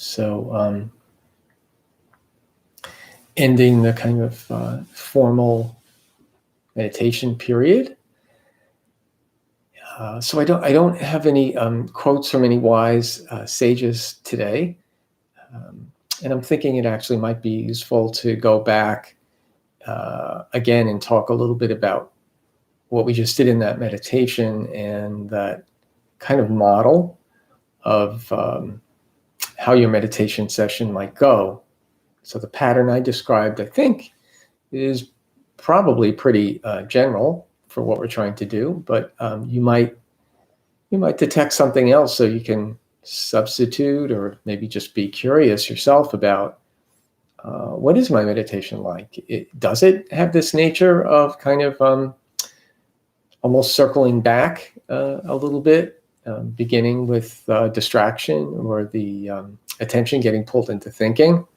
So ending the kind of formal meditation period. So I don't have any quotes from any wise sages today, and I'm thinking it actually might be useful to go back again and talk a little bit about what we just did in that meditation and that kind of model of how your meditation session might go. So the pattern I described, I think, is probably pretty general for what we're trying to do, but you might detect something else, so you can substitute or maybe just be curious yourself about what is my meditation like? Does it have this nature of kind of almost circling back a little bit, beginning with distraction or the attention getting pulled into thinking,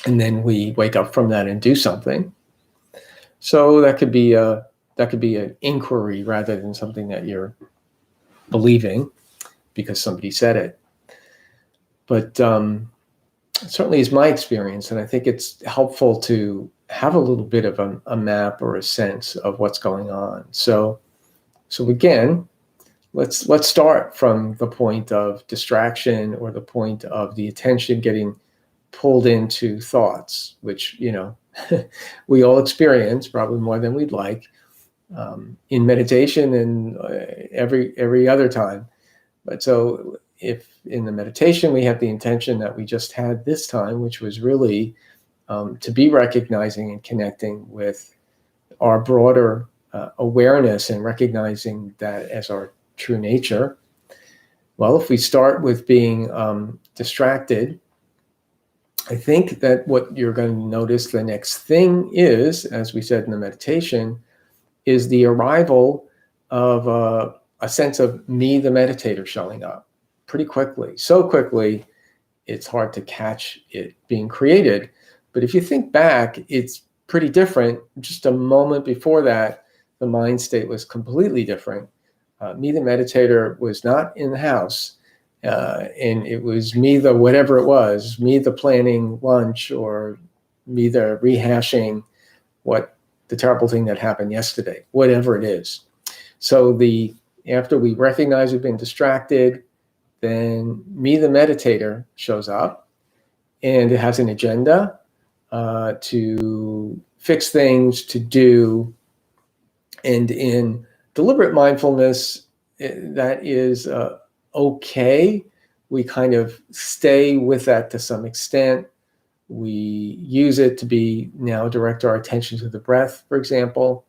and then we wake up from that and do something? So that could be an inquiry rather than something that you're believing because somebody said it. But it certainly is my experience, and I think it's helpful to have a little bit of a map or a sense of what's going on. So again, let's start from the point of distraction or the point of the attention getting pulled into thoughts, which we all experience probably more than we'd like in meditation and every other time. But so if in the meditation we have the intention that we just had this time, which was really to be recognizing and connecting with our broader awareness and recognizing that as our true nature, well, if we start with being distracted, I think that what you're going to notice the next thing is, as we said in the meditation, is the arrival of a sense of me, the meditator, showing up pretty quickly. So quickly, it's hard to catch it being created. But if you think back, it's pretty different. Just a moment before that, the mind state was completely different. Me, the meditator, was not in the house. And it was me, the whatever it was, me, the planning lunch, or me, the rehashing what the terrible thing that happened yesterday, whatever it is. So after we recognize we've been distracted, then me, the meditator, shows up, and it has an agenda to fix things, to do. And in deliberate mindfulness, that is okay. We kind of stay with that to some extent. We use it to now direct our attention to the breath, for example.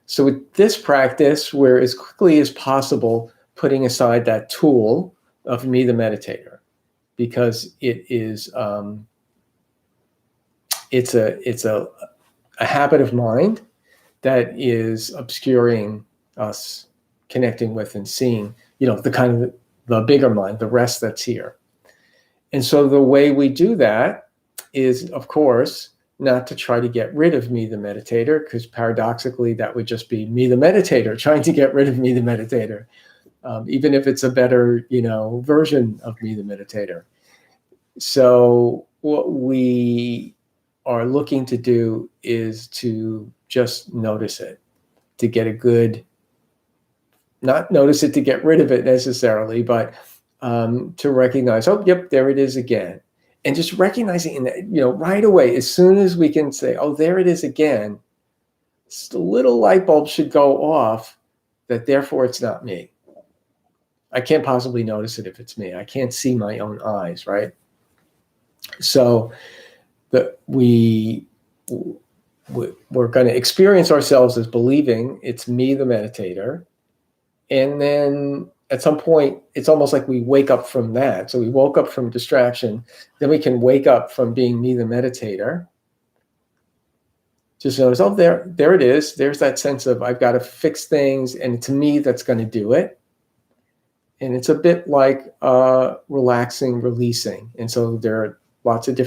So with this practice, we're as quickly as possible putting aside that tool of me, the meditator, because it is it's a habit of mind that is obscuring us connecting with and seeing, the kind of the bigger mind, the rest that's here. And so the way we do that is, of course, not to try to get rid of me, the meditator, because paradoxically, that would just be me, the meditator, trying to get rid of me, the meditator, even if it's a better, version of me, the meditator. So what we are looking to do is to just notice it, to get a good, not notice it to get rid of it necessarily, but to recognize, oh, yep, there it is again. And just recognizing that, right away, as soon as we can say, oh, there it is again, just a little light bulb should go off that therefore it's not me. I can't possibly notice it if it's me. I can't see my own eyes, right? So we're going to experience ourselves as believing it's me, the meditator. And then at some point, it's almost like we wake up from that. So we woke up from distraction. Then we can wake up from being me, the meditator. Just notice, oh, there it is. There's that sense of I've got to fix things, and it's me that's going to do it. And it's a bit like relaxing, releasing. And so there are lots of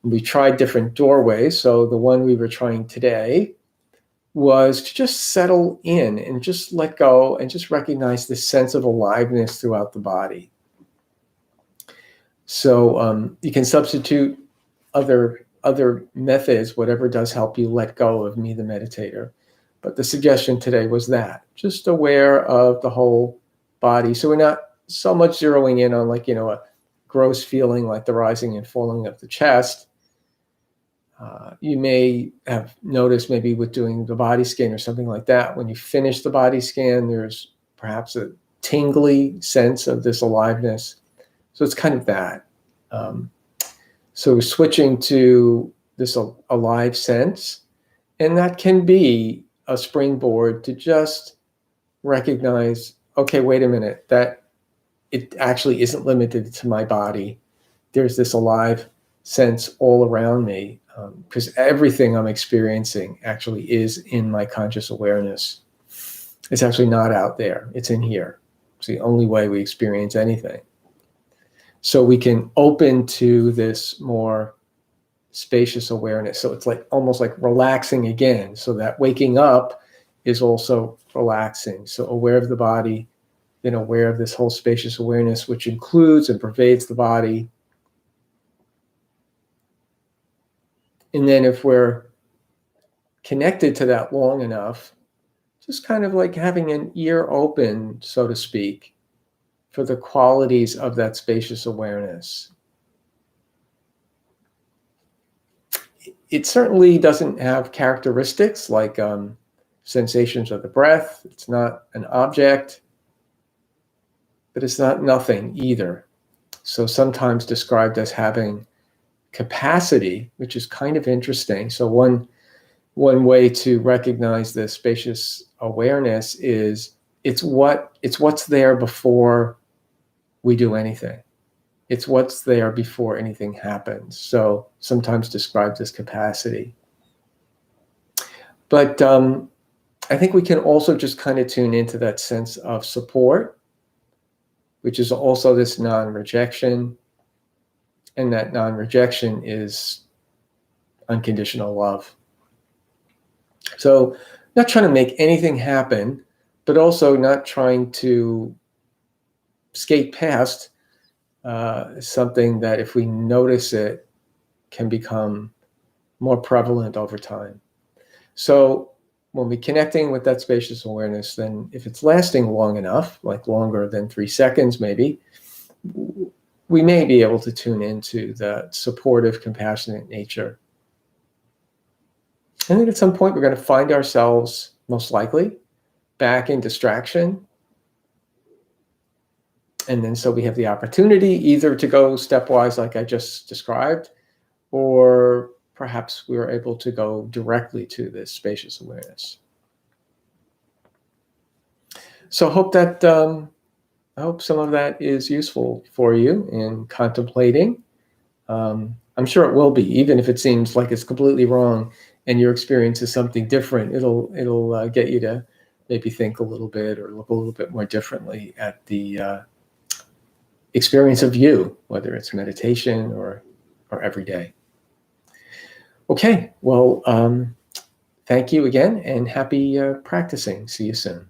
we tried different doorways. So the one we were trying today was to just settle in and just let go and just recognize this sense of aliveness throughout the body. So you can substitute other methods, whatever does help you let go of me, the meditator. But the suggestion today was that, just aware of the whole body. So we're not so much zeroing in on, like, a gross feeling like the rising and falling of the chest. You may have noticed, maybe with doing the body scan or something like that, when you finish the body scan, there's perhaps a tingly sense of this aliveness. So it's kind of that. So switching to this alive sense, and that can be a springboard to just recognize, okay, wait a minute, that it actually isn't limited to my body. There's this alive sense all around me, because everything I'm experiencing actually is in my conscious awareness. It's actually not out there. It's in here. It's the only way we experience anything. So we can open to this more spacious awareness. So it's like almost like relaxing again. So that waking up is also relaxing. So aware of the body, then aware of this whole spacious awareness, which includes and pervades the body. And then if we're connected to that long enough, just kind of like having an ear open, so to speak, for the qualities of that spacious awareness. It certainly doesn't have characteristics like sensations of the breath. It's not an object, but it's not nothing either. So sometimes described as having capacity, which is kind of interesting. So one way to recognize this spacious awareness is it's what's there before we do anything. It's what's there before anything happens. So sometimes described as capacity. But I think we can also just kind of tune into that sense of support, which is also this non-rejection. And that non-rejection is unconditional love. So not trying to make anything happen, but also not trying to skate past something that, if we notice it, can become more prevalent over time. So when we're connecting with that spacious awareness, then if it's lasting long enough, like longer than 3 seconds maybe, we may be able to tune into the supportive, compassionate nature. And then at some point, we're going to find ourselves, most likely, back in distraction. And then so we have the opportunity either to go stepwise, like I just described, or perhaps we are able to go directly to this spacious awareness. So I hope some of that is useful for you in contemplating. I'm sure it will be, even if it seems like it's completely wrong and your experience is something different. It'll get you to maybe think a little bit or look a little bit more differently at the experience of you, whether it's meditation or every day. Okay, well, thank you again, and happy practicing. See you soon.